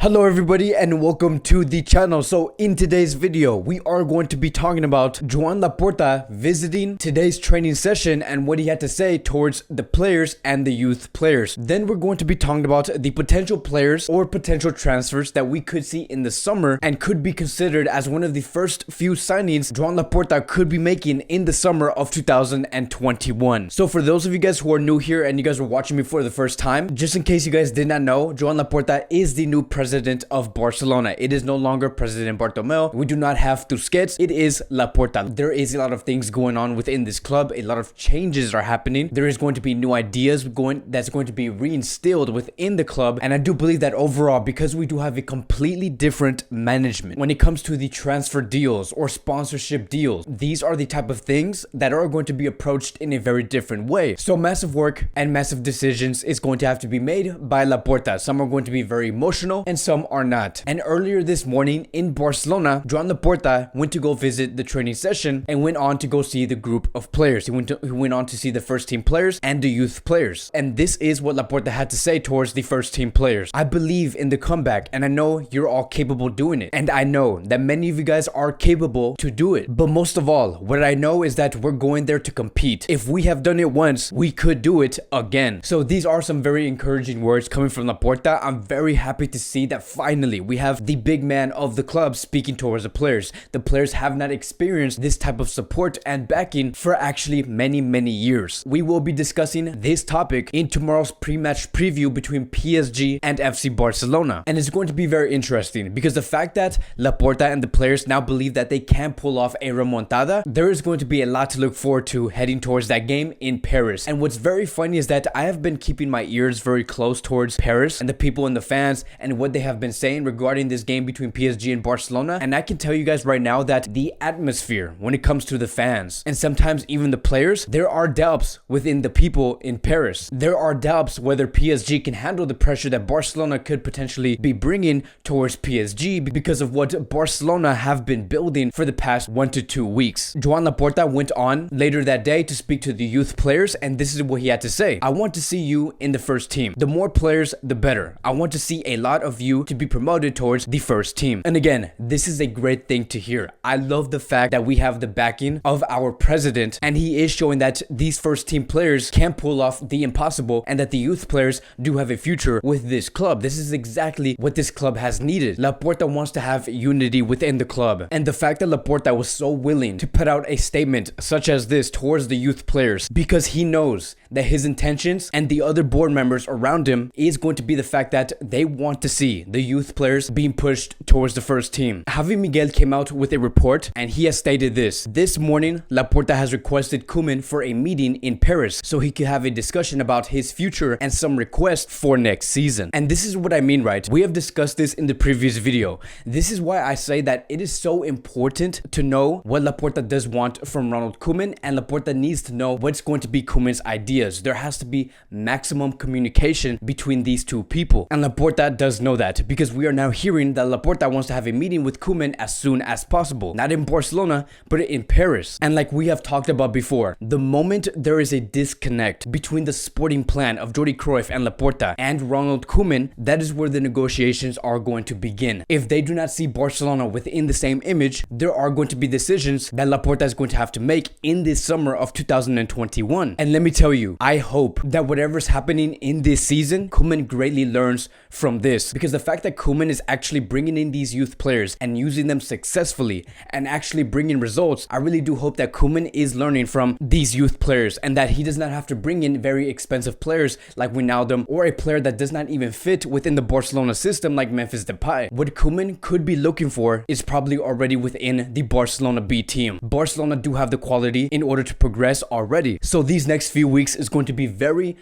Hello everybody and welcome to the channel. So in today's video, we are going to be talking about Joan Laporta visiting today's training session and what he had to say towards the players and the youth players. Then we're going to be talking about the potential players or potential transfers that we could see in the summer and could be considered as one of the first few signings Joan Laporta could be making in the summer of 2021. So for those of you guys who are new here and you guys are watching me for the first time, just in case you guys did not know, Joan Laporta is the new president of Barcelona. It is no longer President Bartomeu. We do not have Tusquets. It is Laporta. There is a lot of things going on within this club. A lot of changes are happening. There is going to be new ideas that's going to be reinstilled within the club. And I do believe that overall, because we do have a completely different management when it comes to the transfer deals or sponsorship deals, these are the type of things that are going to be approached in a very different way. So massive work and massive decisions is going to have to be made by Laporta. Some are going to be very emotional and some are not. And earlier this morning in Barcelona, Joan Laporta went to go visit the training session and went on to go see the group of players. He went on to see the first team players and the youth players. And this is what Laporta had to say towards the first team players. I believe in the comeback and I know you're all capable doing it. And I know that many of you guys are capable to do it. But most of all, what I know is that we're going there to compete. If we have done it once, we could do it again. So these are some very encouraging words coming from Laporta. I'm very happy to see that finally we have the big man of the club speaking towards the players. The players have not experienced this type of support and backing for actually many years. We will be discussing this topic in tomorrow's pre-match preview between PSG and FC Barcelona. And it's going to be very interesting because the fact that Laporta and the players now believe that they can pull off a remontada, there is going to be a lot to look forward to heading towards that game in Paris. And what's very funny is that I have been keeping my ears very close towards Paris and the people and the fans and what they have been saying regarding this game between PSG and Barcelona. And I can tell you guys right now that the atmosphere when it comes to the fans and sometimes even the players, there are doubts within the people in Paris. There are doubts whether PSG can handle the pressure that Barcelona could potentially be bringing towards PSG because of what Barcelona have been building for the past 1 to 2 weeks. Joan Laporta went on later that day to speak to the youth players and this is what he had to say. I want to see you in the first team. The more players, the better. I want to see a lot of you to be promoted towards the first team. And again, this is a great thing to hear. I love the fact that we have the backing of our president and he is showing that these first team players can pull off the impossible and that the youth players do have a future with this club. This is exactly what this club has needed. Laporta wants to have unity within the club. And the fact that Laporta was so willing to put out a statement such as this towards the youth players because he knows that his intentions and the other board members around him is going to be the fact that they want to see the youth players being pushed towards the first team. Javi Miguel came out with a report and he has stated this. This morning, Laporta has requested Koeman for a meeting in Paris so he could have a discussion about his future and some requests for next season. And this is what I mean, right? We have discussed this in the previous video. This is why I say that it is so important to know what Laporta does want from Ronald Koeman and Laporta needs to know what's going to be Koeman's ideas. There has to be maximum communication between these two people. And Laporta does know that because we are now hearing that Laporta wants to have a meeting with Koeman as soon as possible. Not in Barcelona, but in Paris. And like we have talked about before, the moment there is a disconnect between the sporting plan of Jordi Cruyff and Laporta and Ronald Koeman, that is where the negotiations are going to begin. If they do not see Barcelona within the same image, there are going to be decisions that Laporta is going to have to make in this summer of 2021. And let me tell you, I hope that whatever's happening in this season, Koeman greatly learns from this because the fact that Koeman is actually bringing in these youth players and using them successfully and actually bringing results, I really do hope that Koeman is learning from these youth players and that he does not have to bring in very expensive players like Wijnaldum or a player that does not even fit within the Barcelona system like Memphis Depay. What Koeman could be looking for is probably already within the Barcelona B team. Barcelona do have the quality in order to progress already. So these next few weeks is going to be very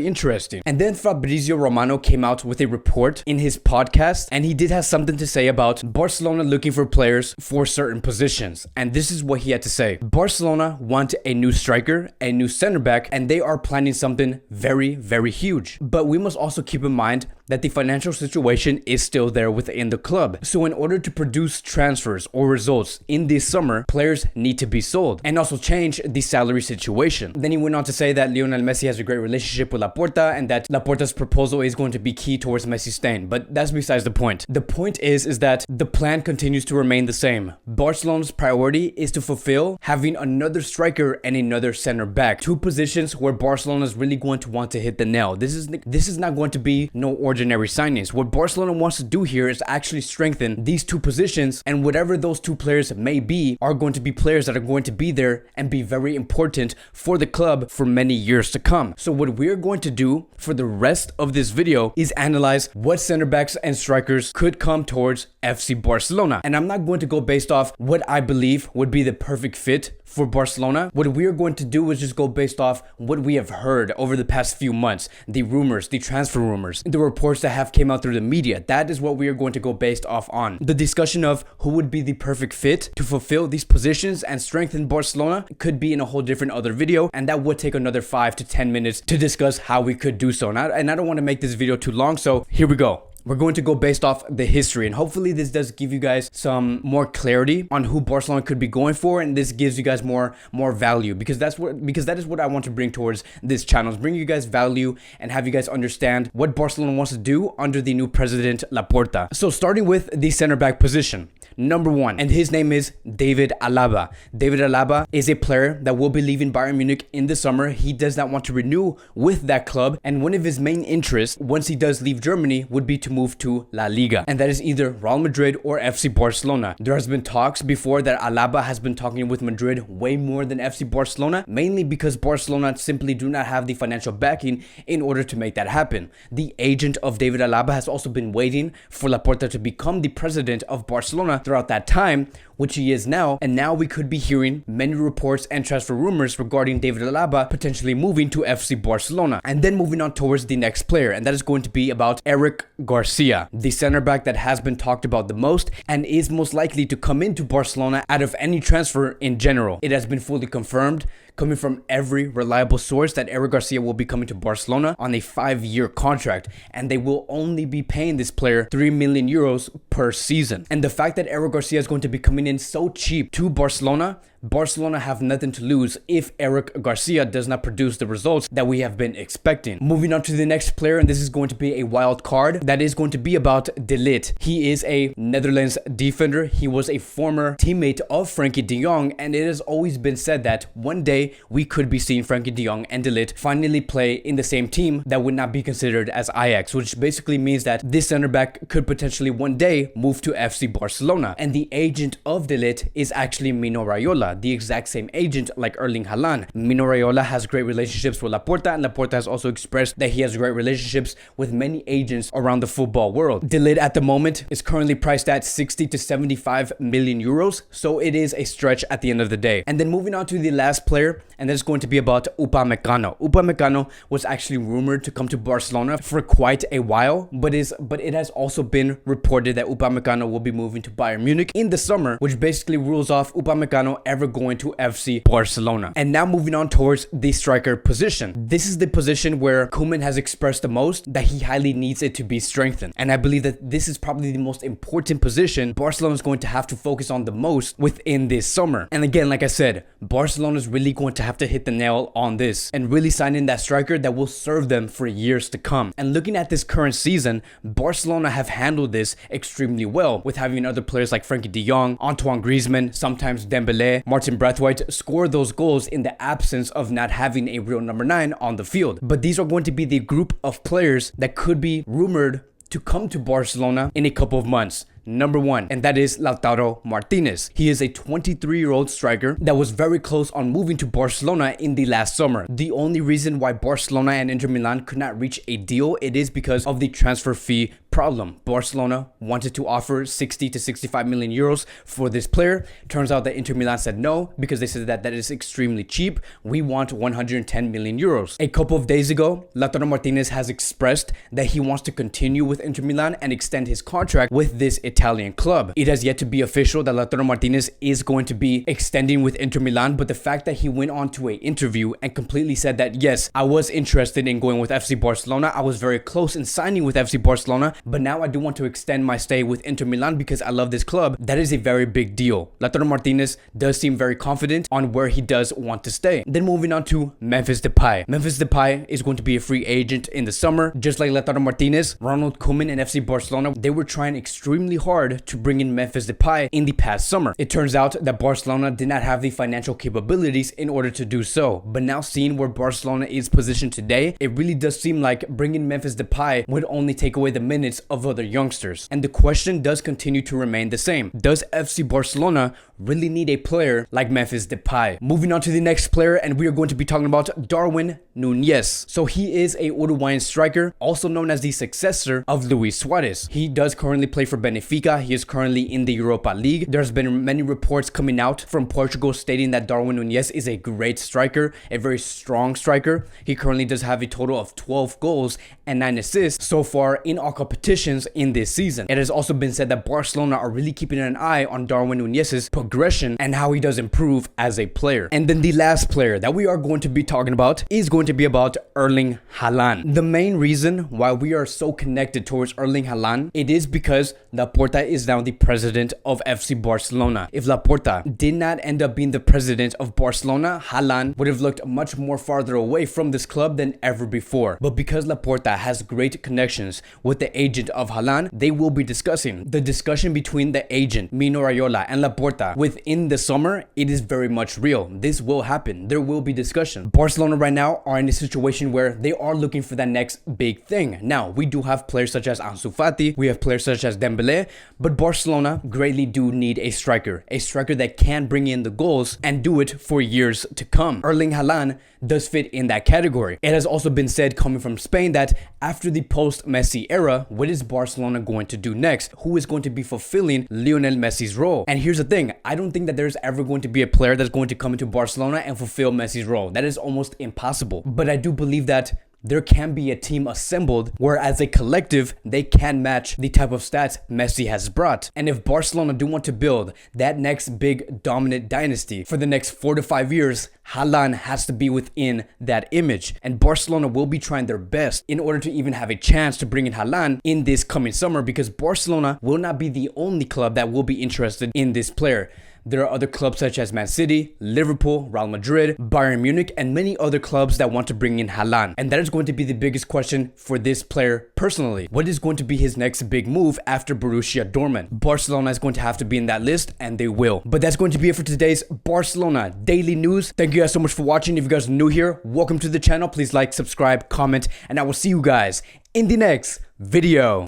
interesting. And then Fabrizio Romano came out with a report in his podcast and he did have something to say about Barcelona looking for players for certain positions. And this is what he had to say. Barcelona want a new striker, a new center back, and they are planning something very huge. But we must also keep in mind that the financial situation is still there within the club. So in order to produce transfers or results in this summer, players need to be sold and also change the salary situation. Then he went on to say that Lionel Messi has a great relationship with Laporta and that Laporta's proposal is going to be key towards Messi's staying. But that's besides the point. The point is that the plan continues to remain the same. Barcelona's priority is to fulfill having another striker and another center back. Two positions where Barcelona is really going to want to hit the nail. This is not going to be no ordinary signings. What Barcelona wants to do here is actually strengthen these two positions, and whatever those two players may be are going to be players that are going to be there and be very important for the club for many years to come. So what we're going to do for the rest of this video is analyze what center backs and strikers could come towards FC Barcelona. And I'm not going to go based off what I believe would be the perfect fit for Barcelona. What we are going to do is just go based off what we have heard over the past few months, the rumors, the transfer rumors, the reports that have came out through the media. That is what we are going to go based off on. The discussion of who would be the perfect fit to fulfill these positions and strengthen Barcelona could be in a whole different other video, and that would take another 5 to 10 minutes to discuss how we could do so. And I don't want to make this video too long, so here we go. We're going to go based off the history, and hopefully this does give you guys some more clarity on who Barcelona could be going for, and this gives you guys more value, because that is what I want to bring towards this channel, is bring you guys value and have you guys understand what Barcelona wants to do under the new president Laporta. So starting with the center back position. Number one, and his name is David Alaba. David Alaba is a player that will be leaving Bayern Munich in the summer. He does not want to renew with that club, and one of his main interests once he does leave Germany would be to move to La Liga, and that is either Real Madrid or FC Barcelona. There has been talks before that Alaba has been talking with Madrid way more than FC Barcelona, mainly because Barcelona simply do not have the financial backing in order to make that happen. The agent of David Alaba has also been waiting for Laporta to become the president of Barcelona throughout that time, which he is now, and now we could be hearing many reports and transfer rumors regarding David Alaba potentially moving to FC Barcelona. And then moving on towards the next player, and that is going to be about Eric Garcia, the center back that has been talked about the most and is most likely to come into Barcelona out of any transfer in general. It has been fully confirmed, coming from every reliable source, that Eric Garcia will be coming to Barcelona on a 5-year contract, and they will only be paying this player 3 million euros per season. And the fact that Eric Garcia is going to be coming in so cheap to Barcelona have nothing to lose if Eric Garcia does not produce the results that we have been expecting. Moving on to the next player, and this is going to be a wild card, that is going to be about De Ligt. He is a Netherlands defender. He was a former teammate of Frankie de Jong, and it has always been said that one day we could be seeing Frankie de Jong and De Ligt finally play in the same team that would not be considered as Ajax, which basically means that this center back could potentially one day move to FC Barcelona. And the agent of De Ligt is actually Mino Raiola, the exact same agent like Erling Haaland. Mino Raiola has great relationships with Laporta, and Laporta has also expressed that he has great relationships with many agents around the football world. De Ligt at the moment is currently priced at 60 to 75 million euros, so it is a stretch at the end of the day. And then moving on to the last player, and that's going to be about Upamecano. Upamecano was actually rumored to come to Barcelona for quite a while, but it has also been reported that Upamecano will be moving to Bayern Munich in the summer, which basically rules off Upamecano ever going to FC Barcelona. And now moving on towards the striker position. This is the position where Koeman has expressed the most that he highly needs it to be strengthened. And I believe that this is probably the most important position Barcelona is going to have to focus on the most within this summer. And again, like I said, Barcelona is really going to have to hit the nail on this and really sign in that striker that will serve them for years to come. And looking at this current season, Barcelona have handled this extremely well, with having other players like Frankie de Jong, Antoine Griezmann, sometimes Dembélé, Martin Braithwaite score those goals in the absence of not having a real number 9 on the field. But these are going to be the group of players that could be rumored to come to Barcelona in a couple of months. Number one, and that is Lautaro Martinez. He is a 23-year-old striker that was very close on moving to Barcelona in the last summer. The only reason why Barcelona and Inter Milan could not reach a deal, it is because of the transfer fee problem. Barcelona wanted to offer 60 to 65 million euros for this player. Turns out that Inter Milan said no, because they said that that is extremely cheap. We want 110 million euros. A couple of days ago, Lautaro Martinez has expressed that he wants to continue with Inter Milan and extend his contract with this Italian club. It has yet to be official that Lautaro Martinez is going to be extending with Inter Milan, but the fact that he went on to an interview and completely said that, yes, I was interested in going with FC Barcelona, I was very close in signing with FC Barcelona, but now I do want to extend my stay with Inter Milan because I love this club. That is a very big deal. Lautaro Martinez does seem very confident on where he does want to stay. Then moving on to Memphis Depay. Memphis Depay is going to be a free agent in the summer. Just like Lautaro Martinez, Ronald Koeman and FC Barcelona, they were trying extremely hard to bring in Memphis Depay in the past summer. It turns out that Barcelona did not have the financial capabilities in order to do so. But now seeing where Barcelona is positioned today, it really does seem like bringing Memphis Depay would only take away the minutes of other youngsters. And the question does continue to remain the same. Does FC Barcelona really need a player like Memphis Depay? Moving on to the next player, and we are going to be talking about Darwin Núñez. So he is a Uruguayan striker, also known as the successor of Luis Suarez. He does currently play for Benfica. He is currently in the Europa League. There's been many reports coming out from Portugal stating that Darwin Núñez is a great striker, a very strong striker. He currently does have a total of 12 goals and 9 assists so far in all competitions in this season. It has also been said that Barcelona are really keeping an eye on Darwin Núñez's progression and how he does improve as a player. And then the last player that we are going to be talking about is going to be about Erling Haaland. The main reason why we are so connected towards Erling Haaland, it is because Laporta is now the president of FC Barcelona. If Laporta did not end up being the president of Barcelona, Haaland would have looked much more farther away from this club than ever before. But because Laporta has great connections with the agent of Haaland, they will be discussing. The discussion between the agent, Mino Raiola, and Laporta within the summer, it is very much real. This will happen. There will be discussion. Barcelona right now are in a situation where they are looking for that next big thing. Now, we do have players such as Ansu Fati, we have players such as Dembele, but Barcelona greatly do need a striker that can bring in the goals and do it for years to come. Erling Haaland does fit in that category. It has also been said, coming from Spain, that after the post-Messi era, what is Barcelona going to do next? Who is going to be fulfilling Lionel Messi's role? And here's the thing, I don't think that there's ever going to be a player that's going to come into Barcelona and fulfill Messi's role. That is almost impossible. But I do believe that there can be a team assembled where as a collective they can match the type of stats Messi has brought. And if Barcelona do want to build that next big dominant dynasty for the next 4 to 5 years, Haaland has to be within that image. And Barcelona will be trying their best in order to even have a chance to bring in Haaland in this coming summer, because Barcelona will not be the only club that will be interested in this player. There are other clubs such as Man City, Liverpool, Real Madrid, Bayern Munich, and many other clubs that want to bring in Haaland. And that is going to be the biggest question for this player personally. What is going to be his next big move after Borussia Dortmund? Barcelona is going to have to be in that list, and they will. But that's going to be it for today's Barcelona Daily News. Thank you guys so much for watching. If you guys are new here, welcome to the channel. Please like, subscribe, comment, and I will see you guys in the next video.